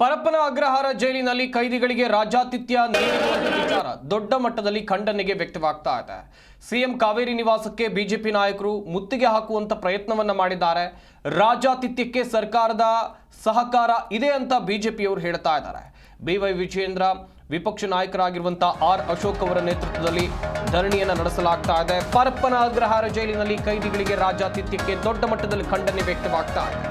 ಪರಪ್ಪನ ಅಗ್ರಹಾರ ಜೈಲಿನಲ್ಲಿ ಕೈದಿಗಳಿಗೆ ರಾಜ್ಯಾತಿಥ್ಯ ನೀಡಿರುವಂತಹ ವಿಚಾರ ದೊಡ್ಡ ಮಟ್ಟದಲ್ಲಿ ಖಂಡನೆಗೆ ವ್ಯಕ್ತವಾಗ್ತಾ ಇದೆ. ಸಿಎಂ ಕಾವೇರಿ ನಿವಾಸಕ್ಕೆ ಬಿಜೆಪಿ ನಾಯಕರು ಮುತ್ತಿಗೆ ಹಾಕುವಂತ ಪ್ರಯತ್ನವನ್ನ ಮಾಡಿದ್ದಾರೆ. ರಾಜ್ಯಾತಿಥ್ಯಕ್ಕೆ ಸರ್ಕಾರದ ಸಹಕಾರ ಇದೆ ಅಂತ ಬಿಜೆಪಿಯವರು ಹೇಳ್ತಾ ಇದ್ದಾರೆ. ಬಿವೈ ವಿಜಯೇಂದ್ರ ವಿಪಕ್ಷ ನಾಯಕರಾಗಿರುವಂತಹ ಆರ್ ಅಶೋಕ್ ಅವರ ನೇತೃತ್ವದಲ್ಲಿ ಧರಣಿಯನ್ನು ನಡೆಸಲಾಗ್ತಾ ಇದೆ. ಪರಪ್ಪನ ಅಗ್ರಹಾರ ಜೈಲಿನಲ್ಲಿ ಕೈದಿಗಳಿಗೆ ರಾಜ್ಯಾತಿಥ್ಯಕ್ಕೆ ದೊಡ್ಡ ಮಟ್ಟದಲ್ಲಿ ಖಂಡನೆ ವ್ಯಕ್ತವಾಗ್ತಾ ಇದೆ.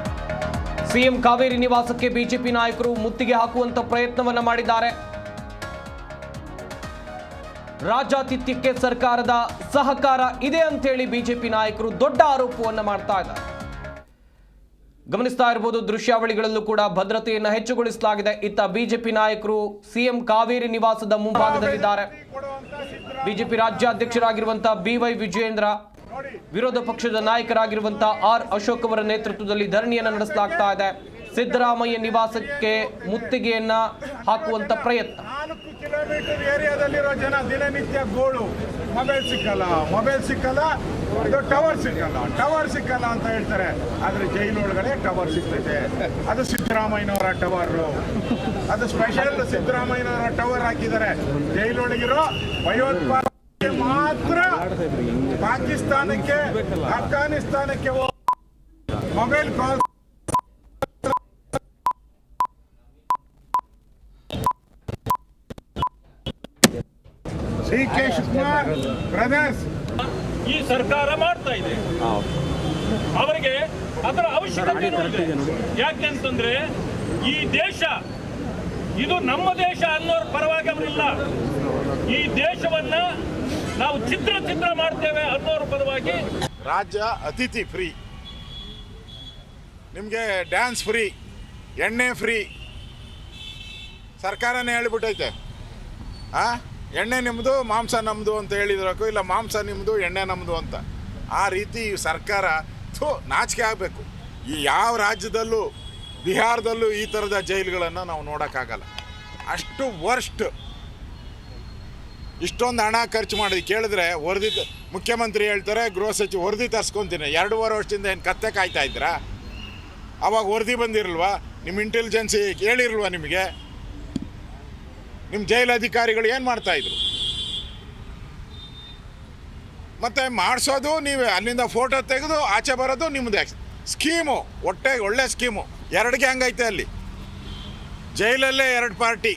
ಸಿಎಂ ಕಾವೇರಿ ನಿವಾಸಕ್ಕೆ ಬಿಜೆಪಿ ನಾಯಕರು ಮುತ್ತಿಗೆ ಹಾಕುವಂತ ಪ್ರಯತ್ನವನ್ನ ಮಾಡಿದ್ದಾರೆ. ರಾಜ್ಯಾತಿಥ್ಯಕ್ಕೆ ಸರ್ಕಾರದ ಸಹಕಾರ ಇದೆ ಅಂತೇಳಿ ಬಿಜೆಪಿ ನಾಯಕರು ದೊಡ್ಡ ಆರೋಪವನ್ನ ಮಾಡ್ತಾ ಇದ್ದಾರೆ. ಗಮನಿಸ್ತಾ ಇರಬಹುದು ದೃಶ್ಯಾವಳಿಗಳಲ್ಲೂ ಕೂಡ ಭದ್ರತೆಯನ್ನು ಹೆಚ್ಚುಗೊಳಿಸಲಾಗಿದೆ. ಇತ್ತ ಬಿಜೆಪಿ ನಾಯಕರು ಸಿಎಂ ಕಾವೇರಿ ನಿವಾಸದ ಮುಂಭಾಗದಲ್ಲಿದ್ದಾರೆ. ಬಿಜೆಪಿ ರಾಜ್ಯಾಧ್ಯಕ್ಷರಾಗಿರುವಂತಹ ಬಿವೈ ವಿಜಯೇಂದ್ರ, ವಿರೋಧ ಪಕ್ಷದ ನಾಯಕರಾಗಿರುವಂತಹ ಆರ್ ಅಶೋಕ್ ಅವರ ನೇತೃತ್ವದಲ್ಲಿ ಧರಣಿಯನ್ನು ನಡೆಸಲಾಗ್ತಾ ಇದೆ. ಸಿದ್ದರಾಮಯ್ಯ ನಿವಾಸಕ್ಕೆ ಮುತ್ತಿಗೆಯನ್ನ ಹಾಕುವಂತ ಪ್ರಯತ್ನ. 4 ಕಿಲೋಮೀಟರ್ ಏರಿಯಾದಲ್ಲಿರೋ ಜನ ದಿನನಿತ್ಯ ಗೋಳು, ಮೊಬೈಲ್ ಸಿಕ್ಕಲ್ಲ, ಇದು ಟವರ್ ಸಿಕ್ಕಲ್ಲ ಅಂತ ಹೇಳ್ತಾರೆ. ಆದ್ರೆ ಜೈಲೊಳಗಡೆ ಟವರ್ ಸಿಗ್ತೈತೆ. ಅದು ಸಿದ್ದರಾಮಯ್ಯನವರ ಟವರ್, ಅದು ಸ್ಪೆಷಲ್ ಸಿದ್ದರಾಮಯ್ಯನವರ ಟವರ್ ಹಾಕಿದ್ದಾರೆ. ಜೈಲೊಳಗಿರೋ ಭಯೋತ್ಪಾದನೆ ಮಾತ್ರ ಪಾಕಿಸ್ತಾನಕ್ಕೆ, ಅಫ್ಘಾನಿಸ್ತಾನಕ್ಕೆ mobile call D K Shivakumar brothers ಈ ಸರ್ಕಾರ ಮಾಡ್ತಾ ಇದೆ. ಅವರಿಗೆ ಅದರ ಅವಶ್ಯಕತೆ ಇದೆ. ಯಾಕೆ ಅಂತಂದ್ರೆ ಈ ದೇಶ ಇದು ನಮ್ಮ ದೇಶ ಅನ್ನೋರ ಪರವಾಗಿ ಅವರಿಲ್ಲ. ಈ ದೇಶವನ್ನ ನಾವು ಚಿತ್ರ ಮಾಡ್ತೇವೆ ಅನ್ನೋರ ಪರವಾಗಿ. ರಾಜ್ಯ ಅತಿಥಿ ಫ್ರೀ, ನಿಮಗೆ ಡ್ಯಾನ್ಸ್ ಫ್ರೀ, ಎಣ್ಣೆ ಫ್ರೀ. ಸರ್ಕಾರನೇ ಹೇಳಿಬಿಟ್ಟೈತೆ. ಎಣ್ಣೆ ನಿಮ್ಮದು, ಮಾಂಸ ನಮ್ಮದು ಅಂತ ಹೇಳಿದ್ರಕ್ಕೂ ಇಲ್ಲ, ಮಾಂಸ ನಿಮ್ಮದು, ಎಣ್ಣೆ ನಮ್ಮದು ಅಂತ. ಆ ರೀತಿ ಸರ್ಕಾರ ನಾಚಿಕೆ ಆಗಬೇಕು. ಈ ಯಾವ ರಾಜ್ಯದಲ್ಲೂ, ಬಿಹಾರದಲ್ಲೂ ಈ ಥರದ ಜೈಲುಗಳನ್ನು ನಾವು ನೋಡೋಕ್ಕಾಗಲ್ಲ. ಅಷ್ಟು ವರ್ಸ್ಟ್. ಇಷ್ಟೊಂದು ಹಣ ಖರ್ಚು ಮಾಡಿ ಕೇಳಿದ್ರೆ ವರದಿ, ಮುಖ್ಯಮಂತ್ರಿ ಹೇಳ್ತಾರೆ, ಗೃಹ ಸಚಿವ ವರದಿ ತರಿಸ್ಕೊತೀನಿ. 2.5 ವರ್ಷದಿಂದ ಏನು ಕತ್ತೆ ಕಾಯ್ತಾ ಇದ್ದೀರಾ? ಅವಾಗ ವರದಿ ಬಂದಿರಲ್ವಾ? ನಿಮ್ಮ ಇಂಟೆಲಿಜೆನ್ಸಿ ಹೇಳಿರಲ್ವಾ ನಿಮಗೆ? ನಿಮ್ಮ ಜೈಲು ಅಧಿಕಾರಿಗಳು ಏನು ಮಾಡ್ತಾಯಿದ್ರು? ಮತ್ತು ಮಾಡಿಸೋದು ನೀವೇ, ಅಲ್ಲಿಂದ ಫೋಟೋ ತೆಗೆದು ಆಚೆ ಬರೋದು ನಿಮ್ಮದೇ ಸ್ಕೀಮು. ಒಳ್ಳೆ ಸ್ಕೀಮು. 2 ಗ್ಯಾಂಗ್ ಐತೆ ಅಲ್ಲಿ. ಜೈಲಲ್ಲೇ 2 ಪಾರ್ಟಿ.